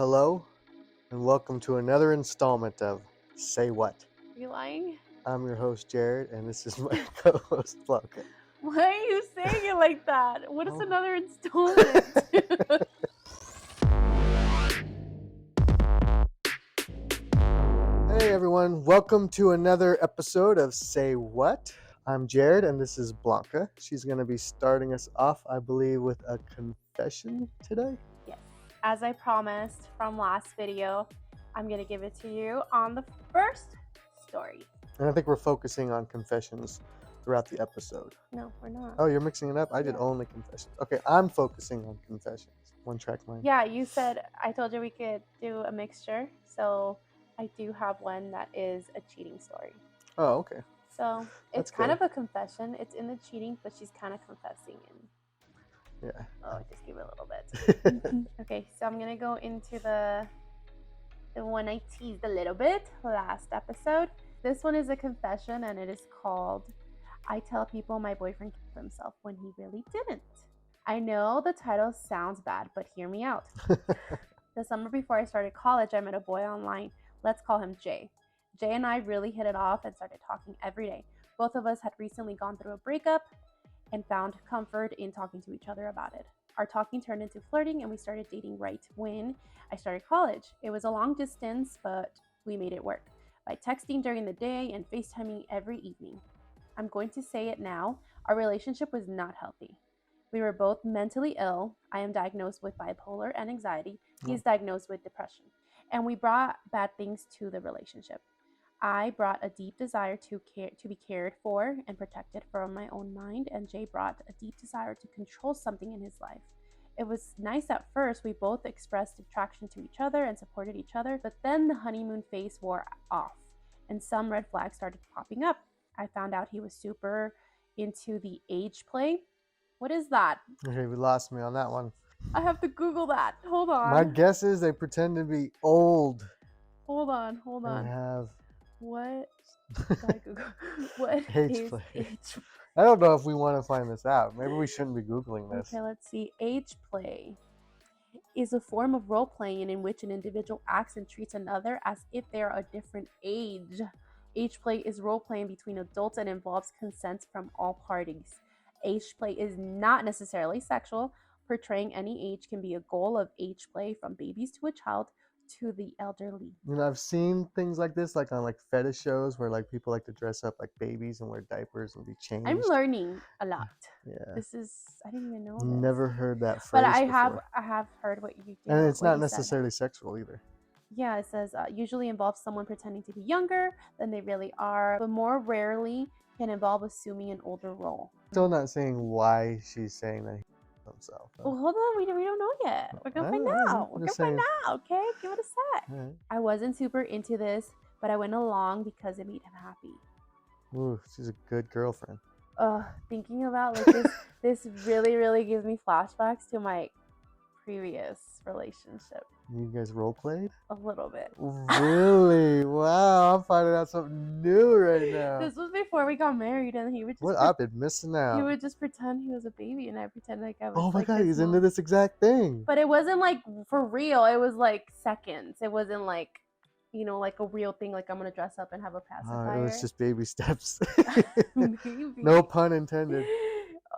Hello, and welcome to another installment of Say What. Are you lying? I'm your host, Jarod, and this is my co-host, Blanca. Why are you saying it like that? What is Oh. another installment? Hey everyone, welcome to another episode of Say What. I'm Jarod, and this is Blanca. She's going to be starting us off, I believe, with a confession today. Yes. As I promised from last video, I'm going to give it to you on the first story. And I think we're focusing on confessions throughout the episode. No, we're not. Oh, you're mixing it up? I did only confessions. Okay, I'm focusing on confessions. One track mind. Yeah, you said, I told you we could do a mixture. So I do have one that is a cheating story. Oh, okay. So it's kind of a confession. It's in the cheating, but she's kind of confessing. Yeah. Oh, just give it a little bit. Okay, so I'm going to go into the one I teased a little bit last episode. This one is a confession, and it is called I Tell People My Boyfriend Killed Himself When He Really Didn't. I know the title sounds bad, but hear me out. The summer before I started college, I met a boy online. Let's call him Jay. Jay and I really hit it off and started talking every day. Both of us had recently gone through a breakup and found comfort in talking to each other about it. Our talking turned into flirting, and we started dating right when I started college. It was a long distance, but we made it work by texting during the day and FaceTiming every evening. I'm going to say it now. Our relationship was not healthy. We were both mentally ill. I am diagnosed with bipolar and anxiety. He's diagnosed with depression. And we brought bad things to the relationship. I brought a deep desire to be cared for and protected from my own mind, and Jay brought a deep desire to control something in his life. It was nice at first. We both expressed attraction to each other and supported each other, but then the honeymoon phase wore off, and some red flags started popping up. I found out he was super into the age play. What is that? Okay, we lost me on that one. I have to Google that. Hold on. My guess is they pretend to be old. Hold on. And have What? What age play. I don't know if we want to find this out. Maybe we shouldn't be Googling this. Okay, let's see. Age play is a form of role playing in which an individual acts and treats another as if they are a different age. Age play is role playing between adults and involves consent from all parties. Age play is not necessarily sexual. Portraying any age can be a goal of age play, from babies to a child to the elderly. You know, I've seen things like this, like on like fetish shows where like people like to dress up like babies and wear diapers and be changed. I'm learning a lot. Yeah. I didn't even know this. Never heard that phrase But I before. have heard what you do. And it's not necessarily sexual either. Yeah, it says usually involves someone pretending to be younger than they really are, but more rarely can involve assuming an older role. Still not saying why she's saying that he killed himself. Well, hold on, we don't know yet. We're gonna find out. We're gonna find out, okay? Give it a sec. Right. I wasn't super into this, but I went along because it made him happy. Ooh, she's a good girlfriend. Thinking about like this really, really gives me flashbacks to my previous relationship. You guys role played? A little bit. Really? Wow, I'm finding out something new right now. This was before we got married, and he would just I've been missing out. He would just pretend he was a baby, and I pretend like I was. Oh my like, god, he's into this exact thing. But it wasn't like for real. It was like seconds. It wasn't like, like a real thing. Like I'm gonna dress up and have a pacifier. It was just baby steps. Maybe. No pun intended.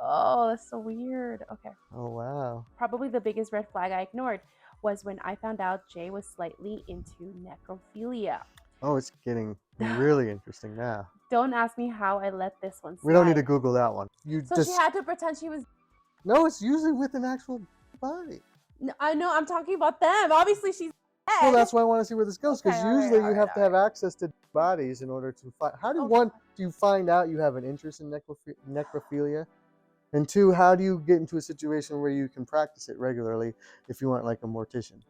Oh, that's so weird. Okay. Oh wow. Probably the biggest red flag I ignored was when I found out Jay was slightly into necrophilia. Oh, it's getting really interesting now. Don't ask me how I let this one slide. We don't need to Google that one. She had to pretend she was. No, it's usually with an actual body. No, I know. I'm talking about them. Obviously, she's dead. Well, that's why I want to see where this goes, because usually you have to have access to bodies in order to find. How do do you find out you have an interest in necrophilia? And two, how do you get into a situation where you can practice it regularly if you aren't like a mortician?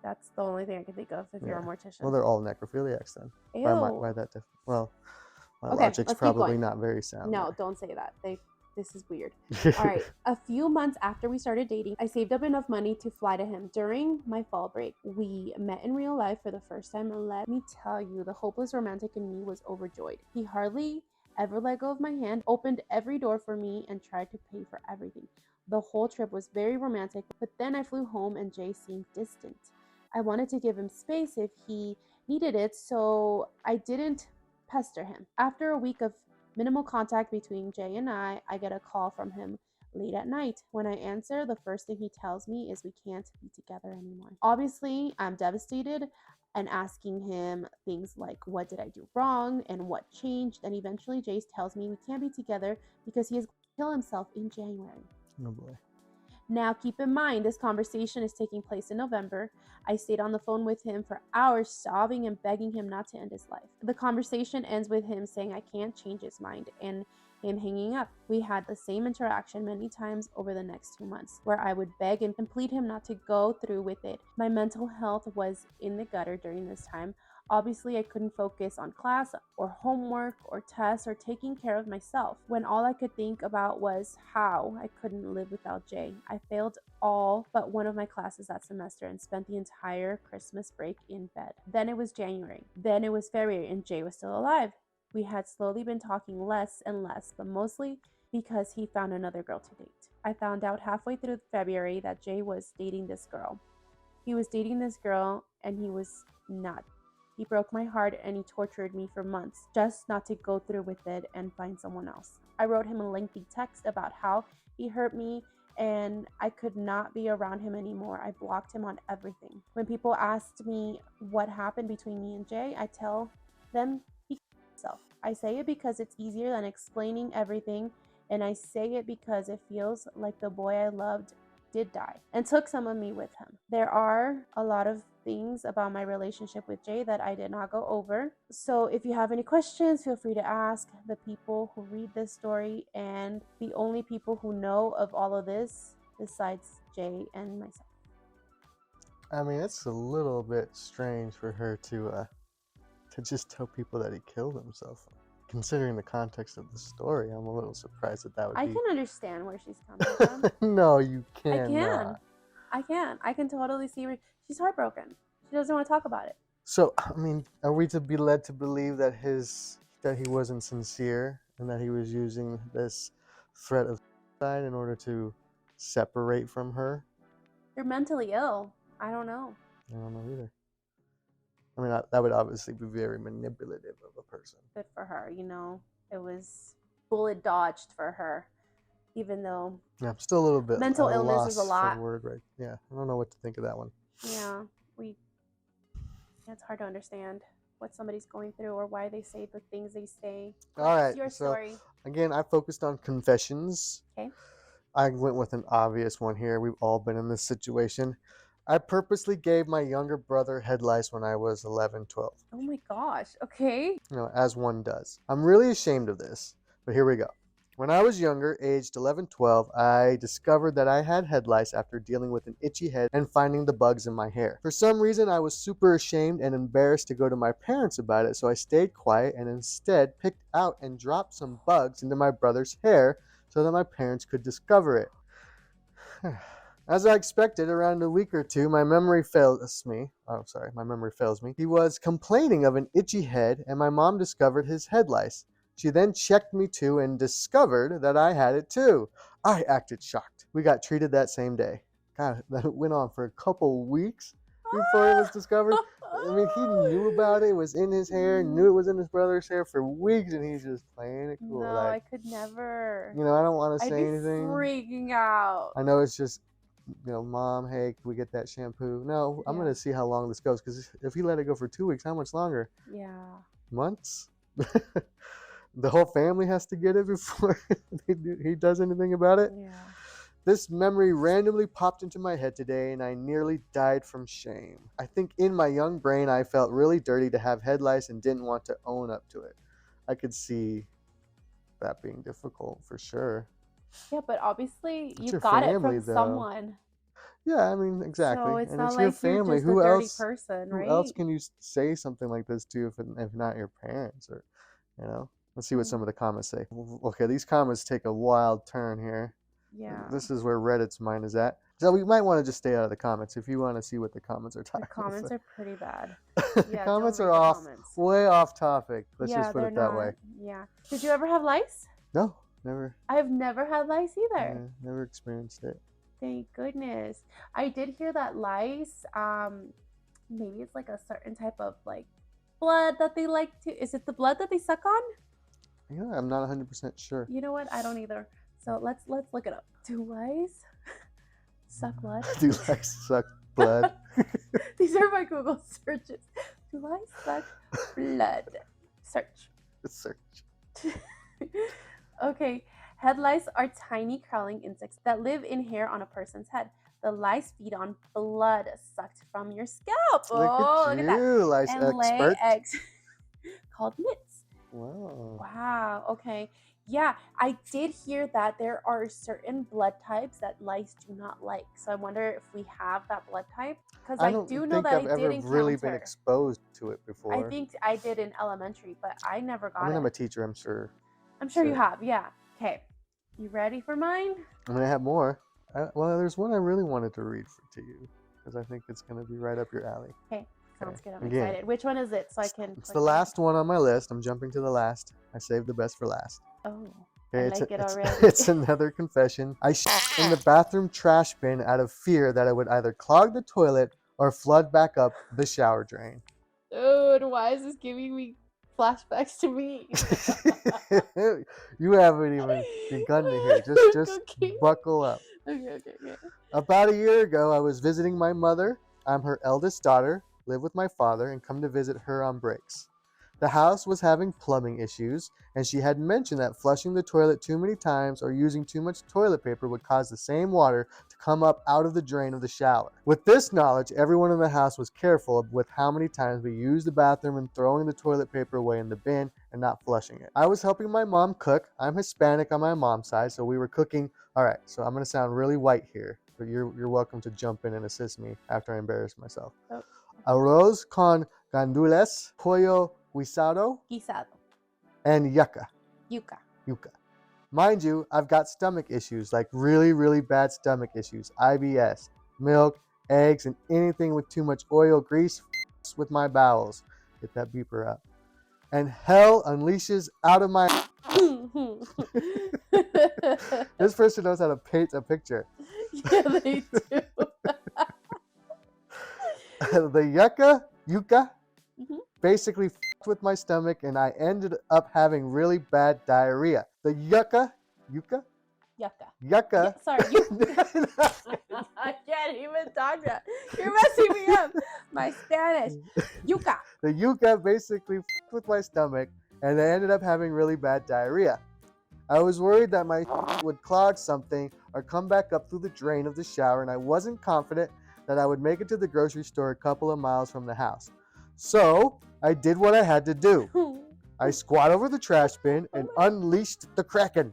That's the only thing I can think of if you're a mortician. Well, they're all necrophiliacs then. Ew. By that well, my logic's probably not very sound. No, don't say that. This is weird. All right. A few months after we started dating, I saved up enough money to fly to him during my fall break. We met in real life for the first time, and let me tell you, the hopeless romantic in me was overjoyed. He hardly ever let go of my hand, opened every door for me, and tried to pay for everything. The whole trip was very romantic, but then I flew home and Jay seemed distant. I wanted to give him space if he needed it, so I didn't pester him. After a week of minimal contact between Jay and I get a call from him late at night. When I answer, the first thing he tells me is we can't be together anymore. Obviously, I'm devastated and asking him things like, what did I do wrong and what changed? And eventually, Jace tells me we can't be together because he is going to kill himself in January. Oh boy. Now, keep in mind, this conversation is taking place in November. I stayed on the phone with him for hours, sobbing and begging him not to end his life. The conversation ends with him saying I can't change his mind and him hanging up. We had the same interaction many times over the next 2 months, where I would beg and plead him not to go through with it. My mental health was in the gutter during this time. Obviously, I couldn't focus on class or homework or tests or taking care of myself, when all I could think about was how I couldn't live without Jay. I failed all but one of my classes that semester and spent the entire Christmas break in bed. Then it was January. Then it was February and Jay was still alive. We had slowly been talking less and less, but mostly because he found another girl to date. I found out halfway through February that Jay was dating this girl. He was dating this girl and he was not. He broke my heart and he tortured me for months just not to go through with it and find someone else. I wrote him a lengthy text about how he hurt me and I could not be around him anymore. I blocked him on everything. When people asked me what happened between me and Jay, I tell them he killed himself. I say it because it's easier than explaining everything, and I say it because it feels like the boy I loved did die and took some of me with him. There are a lot of things about my relationship with Jay that I did not go over. So if you have any questions, feel free to ask the people who read this story and the only people who know of all of this besides Jay and myself. I mean, it's a little bit strange for her to just tell people that he killed himself. Considering the context of the story, I'm a little surprised that would be... I can understand where she's coming from. No, you cannot. I can. I can totally see she's heartbroken. She doesn't want to talk about it. So, I mean, are we to be led to believe that he wasn't sincere and that he was using this threat of suicide in order to separate from her? You're mentally ill. I don't know. I don't know either. I mean, that would obviously be very manipulative of a person. Good for her, it was bullet dodged for her, even though... Yeah, I'm still a little bit mental illness is a lot. Word, right? Yeah, I don't know what to think of that one. Yeah, it's hard to understand what somebody's going through or why they say the things they say. All right, your story. Again, I focused on confessions. Okay. I went with an obvious one here. We've all been in this situation. I purposely gave my younger brother head lice when I was 11, 12. Oh my gosh, okay. As one does. I'm really ashamed of this, but here we go. When I was younger, aged 11, 12, I discovered that I had head lice after dealing with an itchy head and finding the bugs in my hair. For some reason, I was super ashamed and embarrassed to go to my parents about it, so I stayed quiet and instead picked out and dropped some bugs into my brother's hair so that my parents could discover it. As I expected, around a week or two, my memory fails me. He was complaining of an itchy head, and my mom discovered his head lice. She then checked me too and discovered that I had it too. I acted shocked. We got treated that same day. God, that went on for a couple weeks before it was discovered. I mean, he knew about it, was in his hair, knew it was in his brother's hair for weeks, and he's just playing it cool. No, I could never. I don't want to say anything. I'd be freaking out. I know it's just... Mom, hey, can we get that shampoo? No, I'm going to see how long this goes, because if he let it go for 2 weeks, how much longer? Yeah. Months? The whole family has to get it before he does anything about it? Yeah. This memory randomly popped into my head today, and I nearly died from shame. I think in my young brain, I felt really dirty to have head lice and didn't want to own up to it. I could see that being difficult for sure. Yeah, but obviously you got it from someone. Yeah, I mean, exactly. So it's and not it's like your family. You're just a dirty person, right? Who else can you say something like this to if not your parents? Or, let's see what some of the comments say. Okay, these comments take a wild turn here. Yeah. This is where Reddit's mind is at. So we might want to just stay out of the comments if you want to see what the comments are talking about. The comments are pretty bad. The comments are way off topic. Let's just put it that way. Yeah. Did you ever have lice? No. Never. I've never had lice either. Yeah, never experienced it. Thank goodness. I did hear that lice maybe it's like a certain type of like blood that they like to. Is it the blood that they suck on? Yeah, I'm not 100% sure. You know what? I don't either. So let's look it up. Do lice suck blood? Do lice suck blood? These are my Google searches. Do lice suck blood? Search. Search. Okay. Head lice are tiny crawling insects that live in hair on a person's head. The lice feed on blood sucked from your scalp. Look at you, lice and lay expert. eggs called nits. Wow. Wow. Okay. Yeah, I did hear that there are certain blood types that lice do not like. So I wonder if we have that blood type, because I do know that I I've did ever encounter. really been exposed to it before. I think I did in elementary, but I never got it. I'm a teacher, I'm sure. I'm sure you have. Yeah. Okay. You ready for mine? I'm gonna have more. Well, there's one I really wanted to read to you because I think it's gonna be right up your alley. Okay. Sounds good. I'm Again, excited. Which one is it? So I can. It's the last one on my list. I'm jumping to the last. I saved the best for last. Oh, Okay, I like it already. It's another confession. I shit in the bathroom trash bin out of fear that I would either clog the toilet or flood back up the shower drain. Dude, why is this giving me flashbacks to me? You haven't even begun to hear. Just Okay. buckle up. Okay. About a year ago, I was visiting my mother. I'm her eldest daughter, live with my father, and come to visit her on breaks. The house was having plumbing issues, and she had mentioned that flushing the toilet too many times or using too much toilet paper would cause the same water to come up out of the drain of the shower. With this knowledge, everyone in the house was careful with how many times we used the bathroom and throwing the toilet paper away in the bin and not flushing it. I was helping my mom cook. I'm Hispanic on my mom's side, so we were cooking. All right, so I'm going to sound really white here, but you're welcome to jump in and assist me after I embarrass myself. Oh. Arroz con gandules, pollo guisado, and yuca. Mind you, I've got stomach issues, like really, really bad stomach issues. IBS, milk, eggs, and anything with too much oil, grease with my bowels. Get that beeper up. And hell unleashes out of my... This person knows how to paint a picture. Yeah, they do. The yuca, basically f***ed with my stomach, and I ended up having really bad diarrhea. The yucca. Yeah, sorry, I can't even talk that. You're messing me up. My Spanish. Yuca. The yucca basically f***ed with my stomach, and I ended up having really bad diarrhea. I was worried that my would clog something or come back up through the drain of the shower, and I wasn't confident that I would make it to the grocery store a couple of miles from the house. So I did what I had to do. I squat over the trash bin and unleashed the Kraken.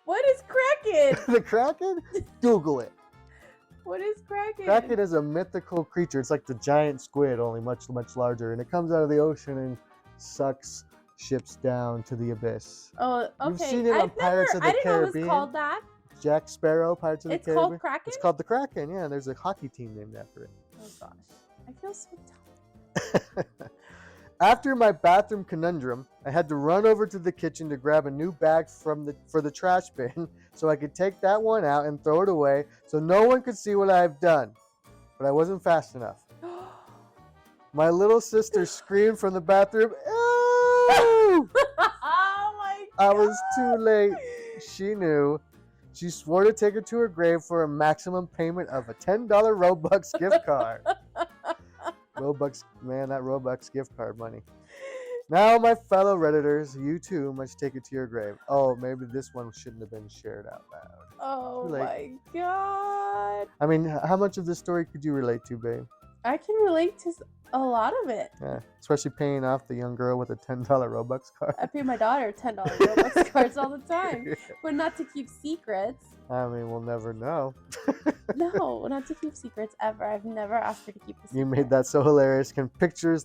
What is Kraken? The Kraken? Google it. What is Kraken? Kraken is a mythical creature. It's like the giant squid, only much, much larger. And it comes out of the ocean and sucks ships down to the abyss. Oh, okay. You've seen it on Pirates of the Caribbean. I didn't know it was called that. Jack Sparrow, Pirates of the Caribbean. It's called Kraken? It's called the Kraken, yeah. There's a hockey team named after it. Oh, gosh. I feel so dumb. After my bathroom conundrum, I had to run over to the kitchen to grab a new bag for the trash bin so I could take that one out and throw it away so no one could see what I've done. But I wasn't fast enough. My little sister screamed from the bathroom, "Oh!" Oh my God. I was too late. She knew. She swore to take her to her grave for a maximum payment of a $10 Robux gift card. Robux, man, that Robux gift card money. Now, my fellow Redditors, you too must take it to your grave. Oh, maybe this one shouldn't have been shared out loud. Oh my God. I mean, how much of this story could you relate to, babe? I can relate to a lot of it. Yeah, especially paying off the young girl with a $10 Robux card. I pay my daughter $10 Robux cards all the time, but not to keep secrets. I mean, we'll never know. No, not to keep secrets ever. I've never asked her to keep a secret. You made that so hilarious. Can picture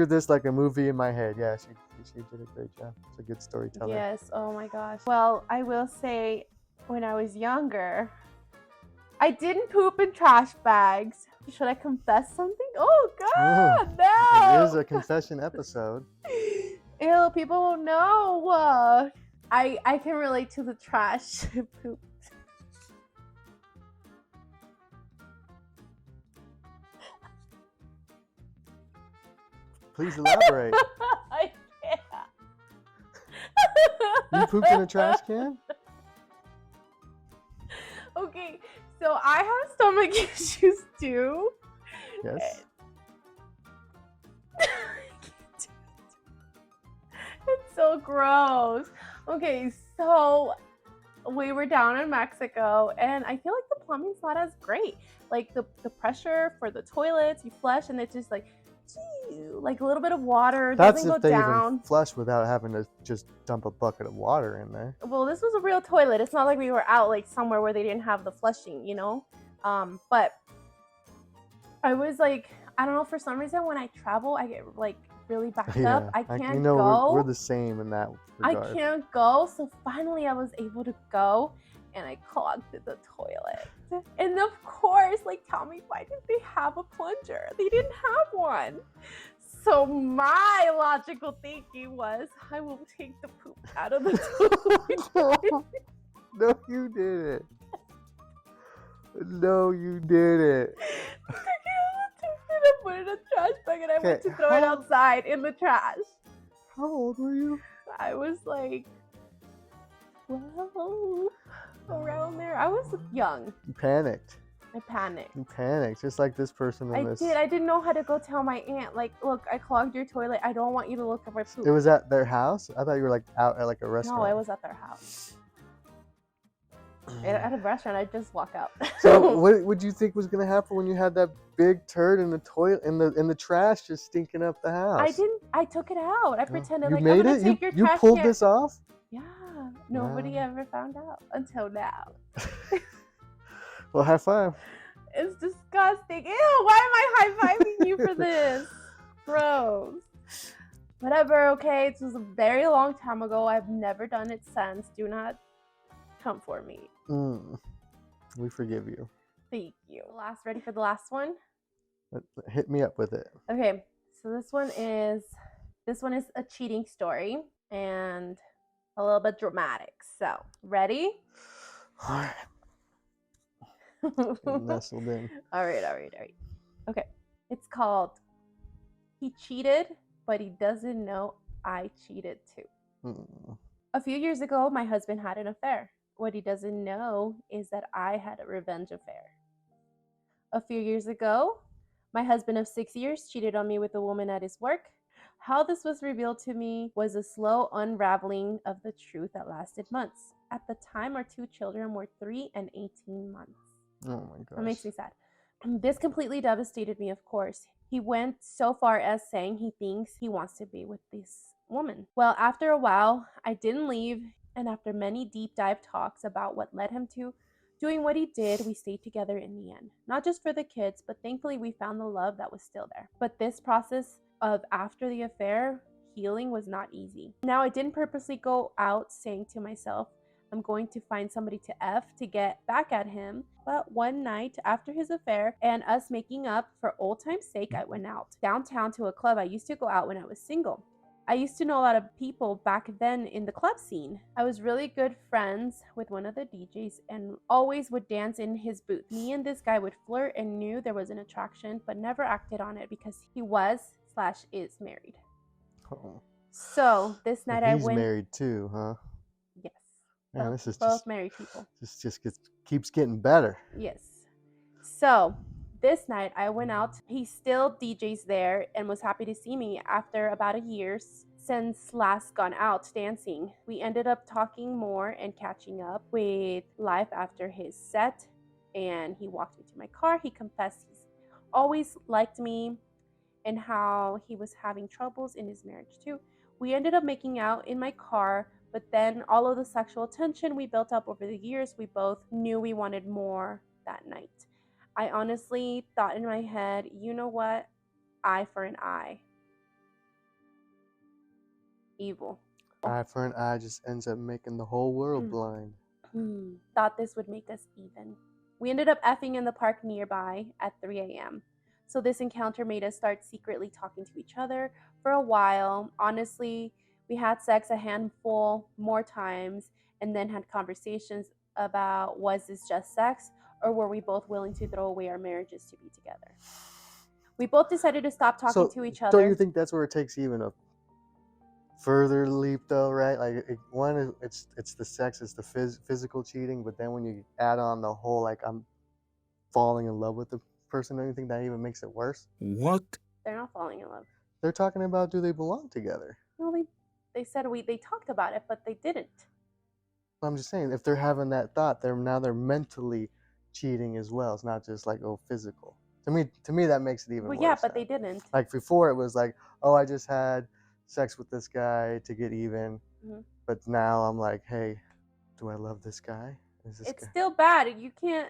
this like a movie in my head. Yeah, she did a great job. It's a good storyteller. Yes. Oh my gosh. Well, I will say, when I was younger, I didn't poop in trash bags. Should I confess something? Oh God, no! It is a confession episode. Ew, people won't know. I can relate to the trash poop. Please elaborate. I can't. You pooped in a trash can? Okay, so I have stomach issues too. Yes. It's so gross. Okay, so we were down in Mexico, and I feel like the plumbing's not as great. Like the pressure for the toilets, you flush, and it's just like a little bit of water That's doesn't if go they down. even flush without having to just dump a bucket of water in there. Well, this was a real toilet. It's not like we were out like somewhere where they didn't have the flushing, you know? But I was like, I don't know, for some reason when I travel, I get like really backed up. I can't go. We're the same in that regard. I can't go. So finally I was able to go, and I clogged the toilet. And of course, like, tell me, why did they have a plunger? They didn't have one. So my logical thinking was, I will take the poop out of the toilet. No, you didn't. No, you didn't. I put it in a trash bag, and I went to throw it outside in the trash. How old were you? I was like 12, around there. I was young. You panicked. I panicked. You panicked, just like this person in this. I didn't know how to go tell my aunt, like, look, I clogged your toilet. I don't want you to look at my poop. It was at their house? I thought you were like out at like a restaurant. No, it was at their house. At a restaurant, I'd just walk out. So what would you think was gonna happen when you had that big turd in the toilet in the trash just stinking up the house? I took it out. I pretended you like, made I'm gonna it? take your you trash pulled can. this off? Yeah. Nobody ever found out until now. Well, high five. It's disgusting. Ew, why am I high-fiving you for this? Gross. Whatever, okay. It was a very long time ago. I've never done it since. Do not come for me. We forgive you. Thank you. Ready for the last one? Hit me up with it. Okay, so this one is a cheating story and a little bit dramatic. So, ready? All right. Nestled in. All right. Okay, it's called He Cheated, but He Doesn't Know I Cheated Too. A few years ago, my husband had an affair. What he doesn't know is that I had a revenge affair. A few years ago, my husband of 6 years cheated on me with a woman at his work. How this was revealed to me was a slow unraveling of the truth that lasted months. At the time, our two children were 3 and 18 months. Oh my gosh. That makes me sad. This completely devastated me, of course. He went so far as saying he thinks he wants to be with this woman. Well, after a while, I didn't leave, and after many deep dive talks about what led him to doing what he did, we stayed together in the end. Not just for the kids, but thankfully we found the love that was still there. But this process of after the affair, healing was not easy. Now, I didn't purposely go out saying to myself, I'm going to find somebody to F to get back at him. But one night after his affair and us making up, for old time's sake, I went out downtown to a club I used to go out when I was single. I used to know a lot of people back then in the club scene. I was really good friends with one of the DJs and always would dance in his booth. Me and this guy would flirt and knew there was an attraction, but never acted on it because he was/is married. Oh. So this night I went. He's married too, huh? Yes. Yeah, this is both married people. Just keeps getting better. Yes. So this night I went out. He still DJs there and was happy to see me after about a year since last gone out dancing. We ended up talking more and catching up with life after his set, and he walked me to my car. He confessed he's always liked me and how he was having troubles in his marriage too. We ended up making out in my car, but then all of the sexual tension we built up over the years, we both knew we wanted more that night. I honestly thought in my head, you know what? Eye for an eye. Evil. Eye for an eye just ends up making the whole world blind. Thought this would make us even. We ended up effing in the park nearby at 3 a.m. So this encounter made us start secretly talking to each other for a while. Honestly, we had sex a handful more times and then had conversations about, was this just sex or were we both willing to throw away our marriages to be together? We both decided to stop talking to each don't you other. think that's where it takes even a further leap, though, right? Like, one, it's the sex, it's the physical cheating, but then when you add on the whole, like, I'm falling in love with the person, don't you think that even makes it worse? What? They're not falling in love. They're talking about, do they belong together? Well, they said they talked about it, but they didn't. I'm just saying, if they're having that thought, they're mentally cheating as well. It's not just like, oh, physical. To me, that makes it even Well, worse. yeah, but now. they didn't. Like before, it was like, oh, I just had sex with this guy to get even, but now I'm like, hey, do I love this guy? Is this It's guy? still bad. You can't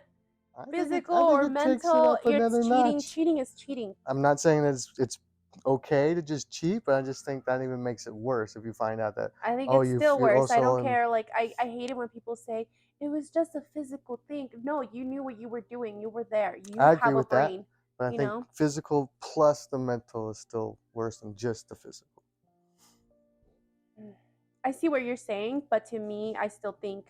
physical or mental. It's cheating. Notch. Cheating is cheating. I'm not saying that it's okay to just cheat, but I just think that even makes it worse if you find out that I think oh, it's you still feel worse. also I don't care. Like I hate it when people say it was just a physical thing. No, you knew what you were doing. You were there. You I have agree a with that, brain. but I You think know? physical plus the mental is still worse than just the physical. I see what you're saying, but to me, I still think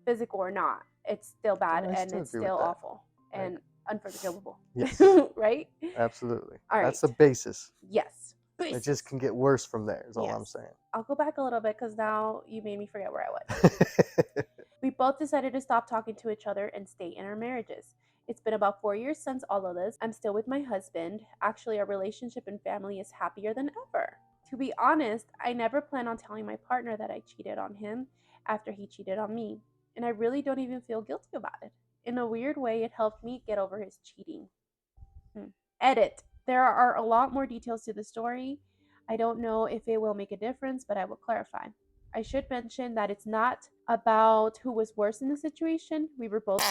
physical or not, it's still bad I and still it's agree with still that. awful and unforgivable. Yes. Right? Absolutely. All That's right. the basis. Yes. It just can get worse from there, is all I'm Yes. saying. I'll go back a little bit because now you made me forget where I was. We both decided to stop talking to each other and stay in our marriages. It's been about 4 years since all of this. I'm still with my husband. Actually, our relationship and family is happier than ever. To be honest, I never planned on telling my partner that I cheated on him after he cheated on me, and I really don't even feel guilty about it. In a weird way, it helped me get over his cheating. Edit. There are a lot more details to the story. I don't know if it will make a difference, but I will clarify. I should mention that it's not about who was worse in the situation. We were both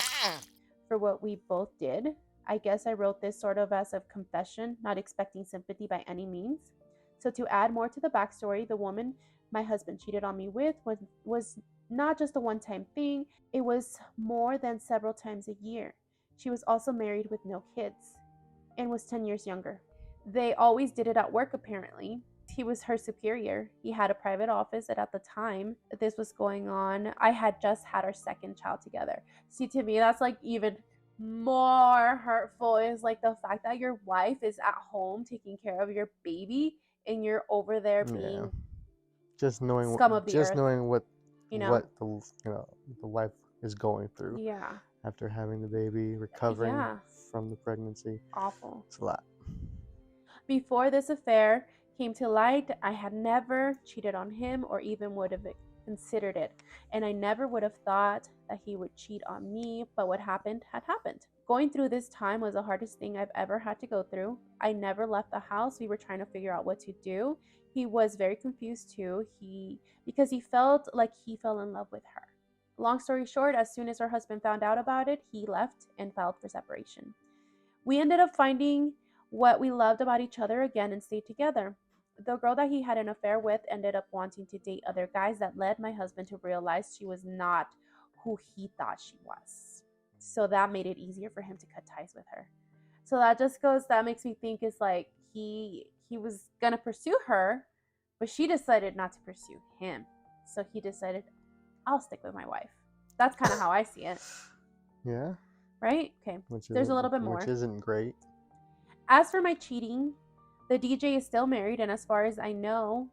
for what we both did. I guess I wrote this sort of as a confession, not expecting sympathy by any means. So, to add more to the backstory, the woman my husband cheated on me with was not just a one time thing, it was more than several times a year. She was also married with no kids and was 10 years younger. They always did it at work, apparently. He was her superior. He had a private office, and at the time that this was going on, I had just had our second child together. See, to me, that's like even more hurtful is like the fact that your wife is at home taking care of your baby and you're over there being just knowing scum of the earth. knowing what you know what the wife is going through. Yeah. After having the baby, recovering from the pregnancy. Awful. It's a lot. Before this affair came to light, I had never cheated on him or even would have considered it. And I never would have thought that he would cheat on me, but what happened had happened. Going through this time was the hardest thing I've ever had to go through. I never left the house. We were trying to figure out what to do. He was very confused too. Because he felt like he fell in love with her. Long story short, as soon as her husband found out about it, he left and filed for separation. We ended up finding what we loved about each other again and stayed together. The girl that he had an affair with ended up wanting to date other guys that led my husband to realize she was not who he thought she was. So that made it easier for him to cut ties with her. So that makes me think is like he was gonna pursue her, but she decided not to pursue him. So he decided, I'll stick with my wife. That's kind of how I see it. Yeah. Right? Okay. There's a little bit more. Which isn't great. As for my cheating, the DJ is still married, and as far as I know,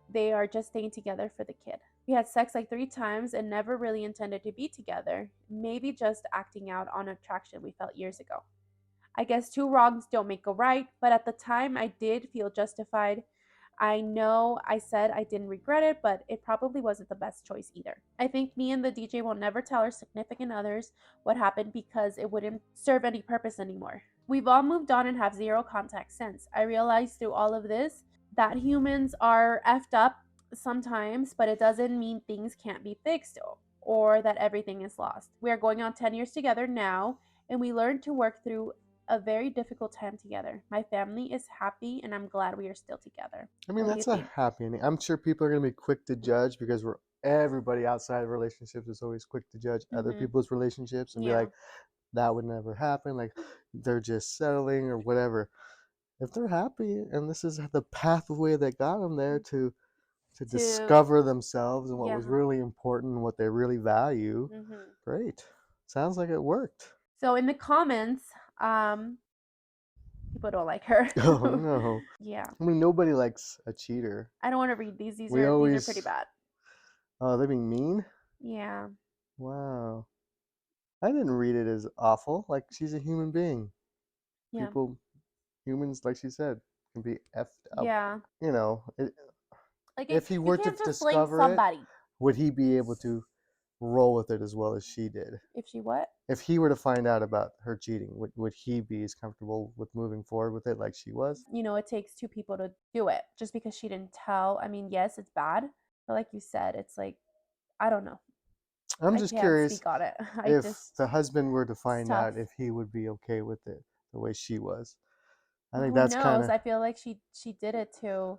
they are just staying together for the kid. We had sex like 3 times and never really intended to be together, maybe just acting out on attraction we felt years ago. I guess 2 wrongs don't make a right, but at the time I did feel justified. I know I said I didn't regret it, but it probably wasn't the best choice either. I think me and the DJ will never tell our significant others what happened because it wouldn't serve any purpose anymore. We've all moved on and have zero contact since. I realized through all of this that humans are effed up sometimes, but it doesn't mean things can't be fixed or that everything is lost. We are going on 10 years together now, and we learned to work through a very difficult time together. My family is happy, and I'm glad we are still together. I mean, that's a happy ending. I'm sure people are going to be quick to judge because everybody outside of relationships is always quick to judge other people's relationships and be like, that would never happen. Like, they're just settling or whatever. If they're happy and this is the pathway that got them there to discover themselves and what was really important and what they really value, great. Sounds like it worked. So in the comments, people don't like her. Oh no. Yeah. I mean, nobody likes a cheater. I don't want to read these. These We are always. pretty bad. Oh, they're being mean? Yeah. Wow. I didn't read it as awful. Like, she's a human being. Yeah. Humans, like she said, can be effed up. Yeah. You know, Like if he you were to can't just blame discover it, somebody. would he be able to roll with it as well as she did? If she what? If he were to find out about her cheating, would he be as comfortable with moving forward with it like she was? You know, it takes two people to do it. Just because she didn't tell. I mean, yes, it's bad. But like you said, it's like, I don't know. I'm I just can't curious speak on it. if the husband were to It's find tough. out if he would be okay with it the way she was. I Well, think who that's kind knows? of I feel like she did it to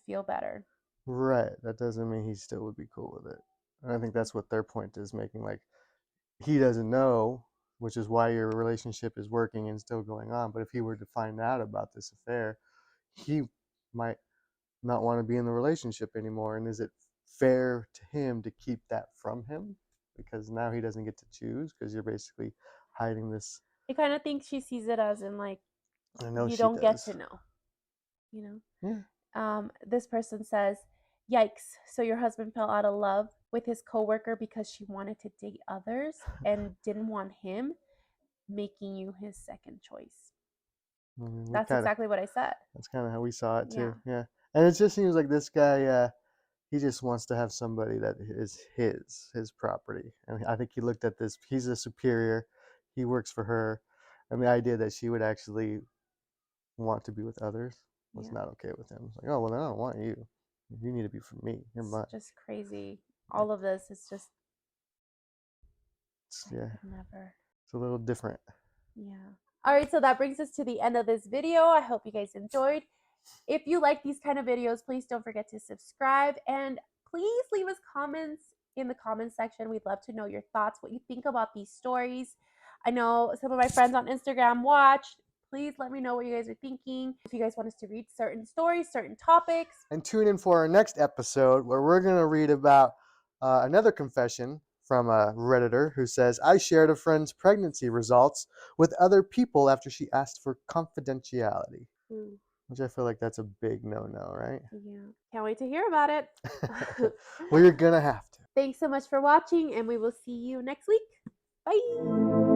feel better. right. That doesn't mean he still would be cool with it. And I think that's what their point is making. Like, he doesn't know, which is why your relationship is working and still going on. But if he were to find out about this affair, he might not want to be in the relationship anymore. And is it fair to him to keep that from him? Because now he doesn't get to choose because you're basically hiding this. I kind of think she sees it as in like I know you she don't get does. to know, you know. Yeah. This person says, "Yikes! So your husband fell out of love with his coworker because she wanted to date others and didn't want him, making you his second choice." I mean, That's exactly what I said. that's kind of how we saw it Yeah. too. Yeah. And it just seems like this guy, he just wants to have somebody that is his property. And I think he looked at this. He's a superior. He works for her, and the idea that she would actually want to be with others was Yeah. not okay with him. It's like, oh well, then I don't want you. You need to be for me. You're mine. It's just crazy. All of this is just I Yeah, could never. it's a little different. Yeah. All right, so that brings us to the end of this video. I hope you guys enjoyed. If you like these kind of videos, please don't forget to subscribe and please leave us comments in the comments section. We'd love to know your thoughts, what you think about these stories. I know some of my friends on Instagram watched. Please let me know what you guys are thinking. If you guys want us to read certain stories, certain topics. And tune in for our next episode where we're going to read about another confession from a Redditor who says, I shared a friend's pregnancy results with other people after she asked for confidentiality. Ooh. Which I feel like that's a big no-no, right? Yeah. Can't wait to hear about it. Well, you're going to have to. Thanks so much for watching, and we will see you next week. Bye.